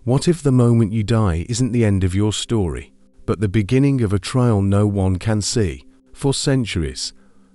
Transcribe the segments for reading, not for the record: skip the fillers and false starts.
What if the moment you die isn't the end of your story, but the beginning of a trial no one can see? For centuries,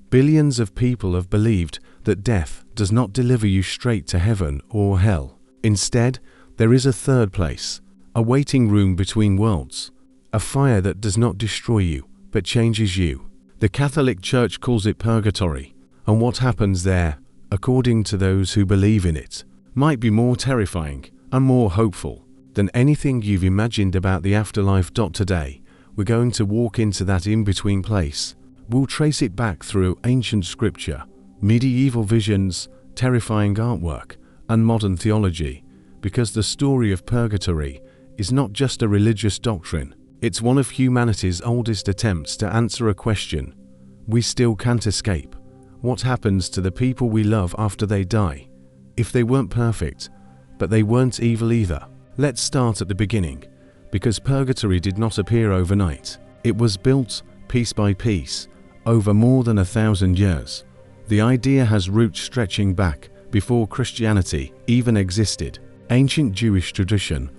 billions of people have believed that death does not deliver you straight to heaven or hell. Instead, there is a third place, a waiting room between worlds, a fire that does not destroy you, but changes you. The Catholic Church calls it purgatory, and what happens there, according to those who believe in it, might be more terrifying and more hopeful than anything you've imagined about the afterlife. Today, we're going to walk into that in-between place. We'll trace it back through ancient scripture, medieval visions, terrifying artwork, and modern theology, because the story of purgatory is not just a religious doctrine, it's one of humanity's oldest attempts to answer a question we still can't escape. What happens to the people we love after they die? If they weren't perfect, but they weren't evil either. Let's start at the beginning, because purgatory did not appear overnight. It was built piece by piece over more than 1,000 years. The idea has roots stretching back before Christianity even existed. Ancient Jewish tradition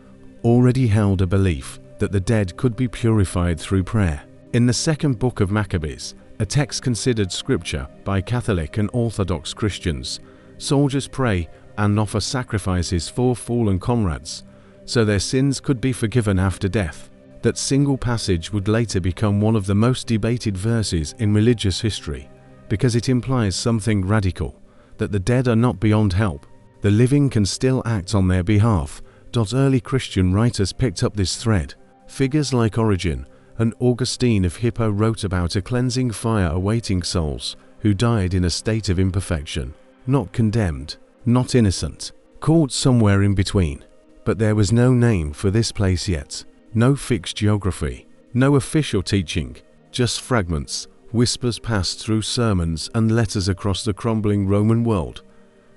already held a belief that the dead could be purified through prayer. In the Second Book of Maccabees, a text considered scripture by Catholic and Orthodox Christians, soldiers pray and offer sacrifices for fallen comrades, so their sins could be forgiven after death. That single passage would later become one of the most debated verses in religious history, because it implies something radical, that the dead are not beyond help. The living can still act on their behalf. Early Christian writers picked up this thread. Figures like Origen and Augustine of Hippo wrote about a cleansing fire awaiting souls who died in a state of imperfection, not condemned, not innocent, caught somewhere in between. But there was no name for this place yet. No fixed geography, no official teaching, just fragments, whispers passed through sermons and letters across the crumbling Roman world.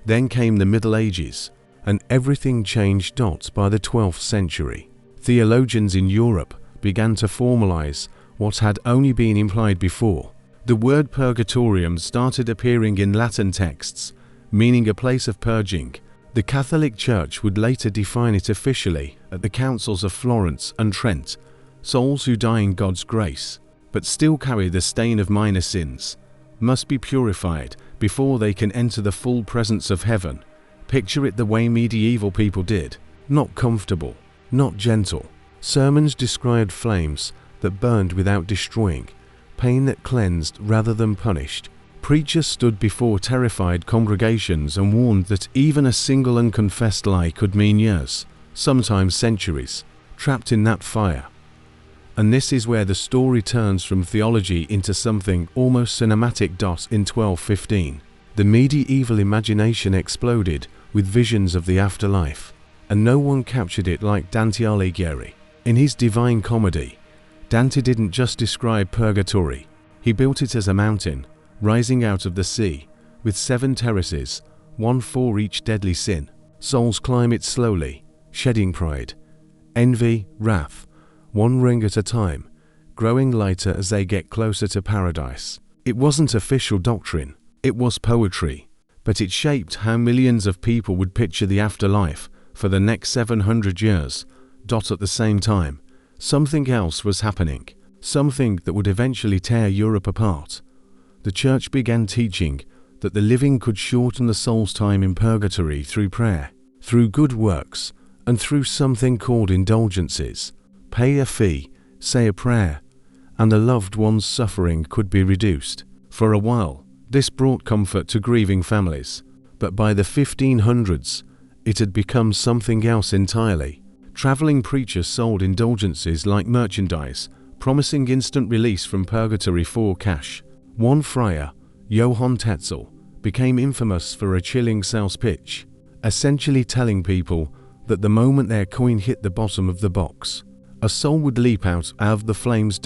Then came the Middle Ages, and everything changed. By the 12th century, theologians in Europe began to formalize what had only been implied before. The word purgatorium started appearing in Latin texts, meaning a place of purging. The Catholic Church would later define it officially at the councils of Florence and Trent. Souls who die in God's grace, but still carry the stain of minor sins, must be purified before they can enter the full presence of heaven. Picture it the way medieval people did. Not comfortable, not gentle. Sermons described flames that burned without destroying, pain that cleansed rather than punished. Preachers stood before terrified congregations and warned that even a single unconfessed lie could mean years, sometimes centuries, trapped in that fire. And this is where the story turns from theology into something almost cinematic. In 1215, the medieval imagination exploded with visions of the afterlife, and no one captured it like Dante Alighieri. In his Divine Comedy, Dante didn't just describe purgatory, he built it as a mountain, rising out of the sea, with 7 terraces, one for each deadly sin. Souls climb it slowly, shedding pride, envy, wrath, one ring at a time, growing lighter as they get closer to paradise. It wasn't official doctrine, it was poetry, but it shaped how millions of people would picture the afterlife for the next 700 years. At the same time, something else was happening, something that would eventually tear Europe apart. The Church began teaching that the living could shorten the soul's time in purgatory through prayer, through good works, and through something called indulgences. Pay a fee, say a prayer, and the loved one's suffering could be reduced. For a while, this brought comfort to grieving families, but by the 1500s, it had become something else entirely. Traveling preachers sold indulgences like merchandise, promising instant release from purgatory for cash. One friar, Johann Tetzel, became infamous for a chilling sales pitch, essentially telling people that the moment their coin hit the bottom of the box, a soul would leap out of the flames.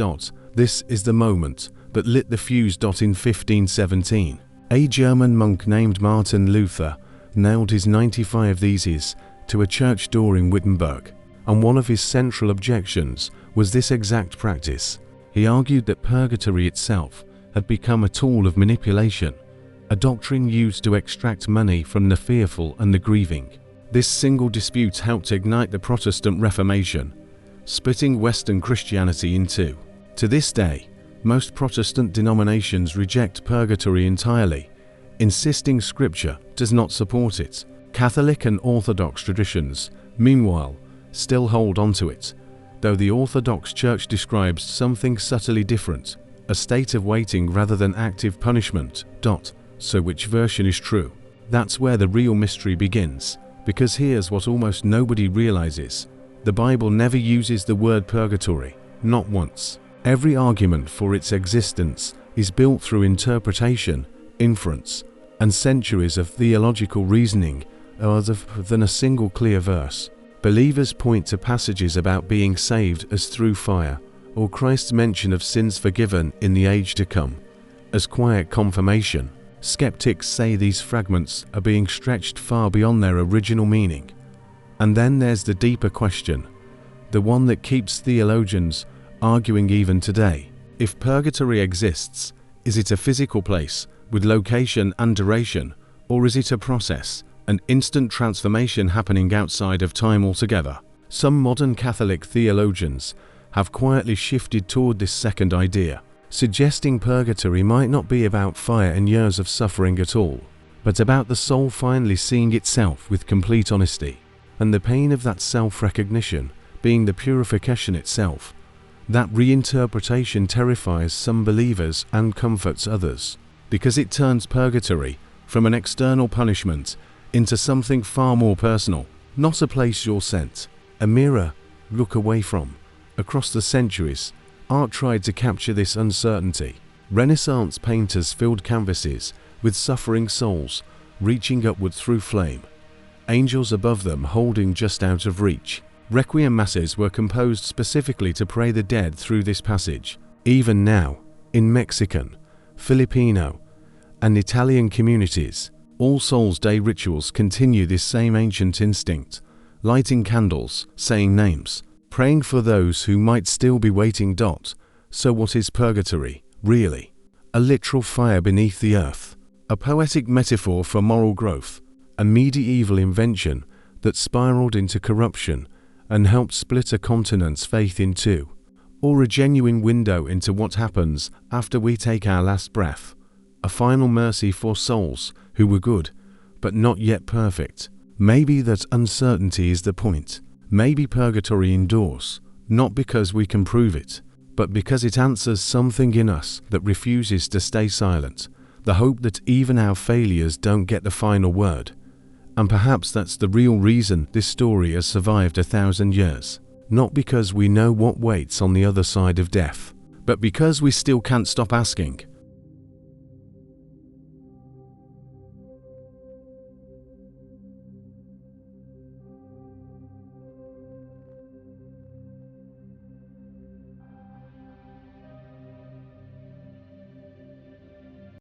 This is the moment that lit the fuse. In 1517, a German monk named Martin Luther nailed his 95 Theses to a church door in Wittenberg, and one of his central objections was this exact practice. He argued that purgatory itself had become a tool of manipulation, a doctrine used to extract money from the fearful and the grieving. This single dispute helped ignite the Protestant Reformation, splitting Western Christianity in two. To this day, most Protestant denominations reject purgatory entirely, insisting Scripture does not support it. Catholic and Orthodox traditions, meanwhile, still hold onto it, though the Orthodox Church describes something subtly different, a state of waiting rather than active punishment. So which version is true? That's where the real mystery begins, because here's what almost nobody realizes. The Bible never uses the word purgatory, not once. Every argument for its existence is built through interpretation, inference, and centuries of theological reasoning rather than a single clear verse. Believers point to passages about being saved as through fire, or Christ's mention of sins forgiven in the age to come, as quiet confirmation. Skeptics say these fragments are being stretched far beyond their original meaning. And then there's the deeper question, the one that keeps theologians arguing even today. If purgatory exists, is it a physical place with location and duration, or is it a process, an instant transformation happening outside of time altogether? Some modern Catholic theologians have quietly shifted toward this second idea, suggesting purgatory might not be about fire and years of suffering at all, but about the soul finally seeing itself with complete honesty, and the pain of that self-recognition being the purification itself. That reinterpretation terrifies some believers and comforts others, because it turns purgatory from an external punishment into something far more personal, not a place you're sent, a mirror look away from. Across the centuries, art tried to capture this uncertainty. Renaissance painters filled canvases with suffering souls reaching upward through flame, angels above them holding just out of reach. Requiem masses were composed specifically to pray the dead through this passage. Even now, in Mexican, Filipino, and Italian communities, All Souls' Day rituals continue this same ancient instinct, lighting candles, saying names, praying for those who might still be waiting. So what is purgatory, really? A literal fire beneath the earth, a poetic metaphor for moral growth, a medieval invention that spiraled into corruption and helped split a continent's faith in two, or a genuine window into what happens after we take our last breath, a final mercy for souls who were good, but not yet perfect. Maybe that uncertainty is the point. Maybe purgatory endures, not because we can prove it, but because it answers something in us that refuses to stay silent, the hope that even our failures don't get the final word. And perhaps that's the real reason this story has survived 1,000 years. Not because we know what waits on the other side of death, but because we still can't stop asking,